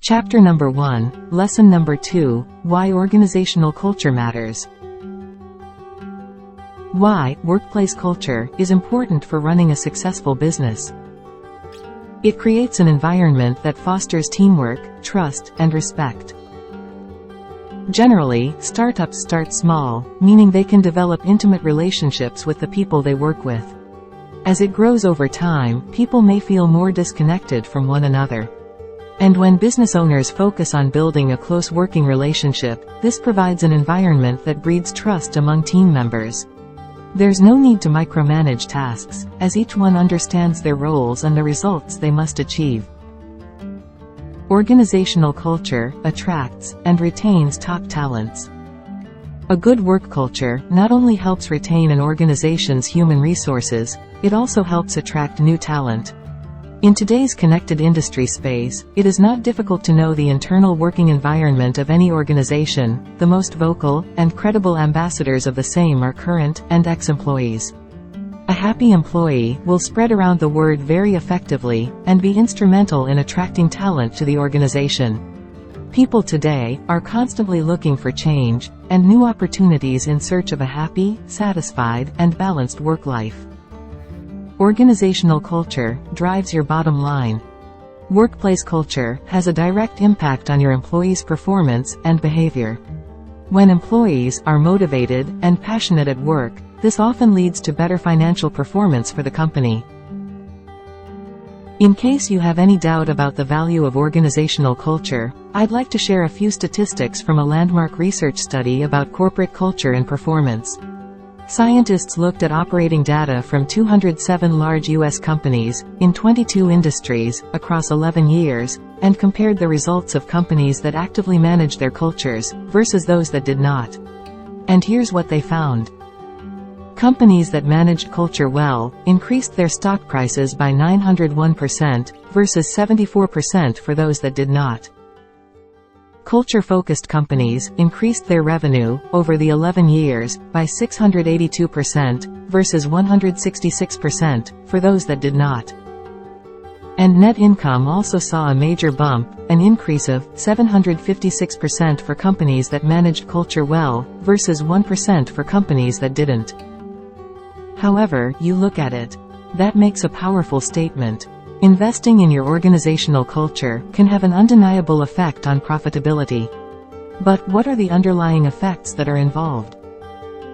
Chapter number 1, Lesson number 2, Why Organizational Culture Matters. Why workplace culture is important for running a successful business. It creates an environment that fosters teamwork, trust, and respect. Generally, startups start small, meaning they can develop intimate relationships with the people they work with. As it grows over time, people may feel more disconnected from one another. And when business owners focus on building a close working relationship, this provides an environment that breeds trust among team members. There's no need to micromanage tasks, as each one understands their roles and the results they must achieve. Organizational culture attracts and retains top talents. A good work culture not only helps retain an organization's human resources, it also helps attract new talent. In today's connected industry space, it is not difficult to know the internal working environment of any organization. The most vocal and credible ambassadors of the same are current and ex-employees. A happy employee will spread around the word very effectively, and be instrumental in attracting talent to the organization. People today are constantly looking for change, and new opportunities in search of a happy, satisfied, and balanced work life. Organizational culture drives your bottom line. Workplace culture has a direct impact on your employees' performance and behavior. When employees are motivated and passionate at work, this often leads to better financial performance for the company. In case you have any doubt about the value of organizational culture, I'd like to share a few statistics from a landmark research study about corporate culture and performance. Scientists looked at operating data from 207 large U.S. companies, in 22 industries, across 11 years, and compared the results of companies that actively managed their cultures, versus those that did not. And here's what they found. Companies that managed culture well, increased their stock prices by 901%, versus 74% for those that did not. Culture-focused companies increased their revenue, over the 11 years, by 682%, versus 166%, for those that did not. And net income also saw a major bump, an increase of 756% for companies that managed culture well, versus 1% for companies that didn't. However you look at it, that makes a powerful statement. Investing in your organizational culture can have an undeniable effect on profitability. But what are the underlying effects that are involved?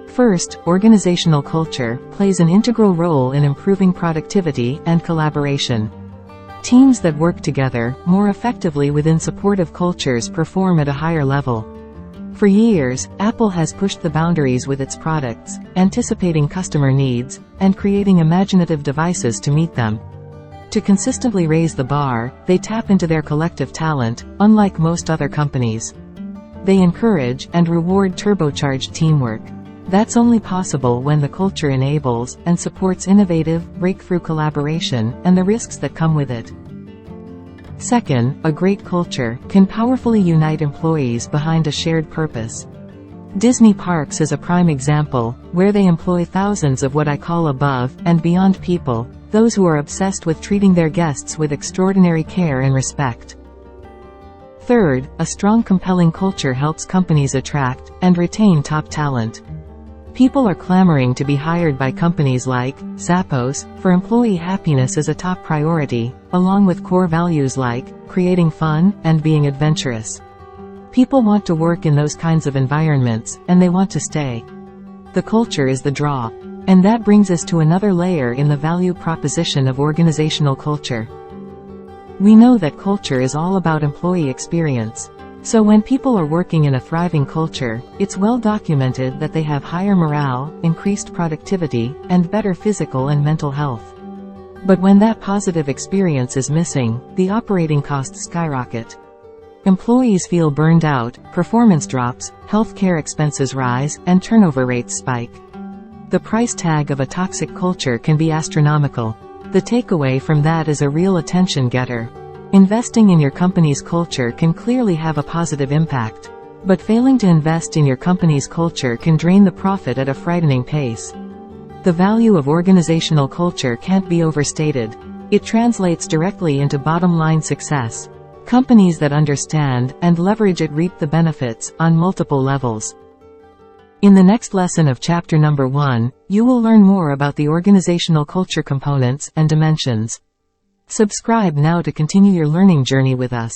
First, organizational culture plays an integral role in improving productivity and collaboration. Teams that work together more effectively within supportive cultures perform at a higher level. For years, Apple has pushed the boundaries with its products, anticipating customer needs, and creating imaginative devices to meet them. To consistently raise the bar, they tap into their collective talent, unlike most other companies. They encourage and reward turbocharged teamwork. That's only possible when the culture enables and supports innovative, breakthrough collaboration, and the risks that come with it. Second, a great culture can powerfully unite employees behind a shared purpose. Disney Parks is a prime example, where they employ thousands of what I call above and beyond people, those who are obsessed with treating their guests with extraordinary care and respect. Third, a strong compelling culture helps companies attract and retain top talent. People are clamoring to be hired by companies like Zappos, for employee happiness is a top priority, along with core values like creating fun and being adventurous. People want to work in those kinds of environments, and they want to stay. The culture is the draw. And that brings us to another layer in the value proposition of organizational culture. We know that culture is all about employee experience. So when people are working in a thriving culture, it's well documented that they have higher morale, increased productivity, and better physical and mental health. But when that positive experience is missing, the operating costs skyrocket. Employees feel burned out, performance drops, healthcare expenses rise, and turnover rates spike. The price tag of a toxic culture can be astronomical. The takeaway from that is a real attention getter. Investing in your company's culture can clearly have a positive impact. But failing to invest in your company's culture can drain the profit at a frightening pace. The value of organizational culture can't be overstated. It translates directly into bottom-line success. Companies that understand and leverage it reap the benefits on multiple levels. In the next lesson of chapter number 1, you will learn more about the organizational culture components and dimensions. Subscribe now to continue your learning journey with us.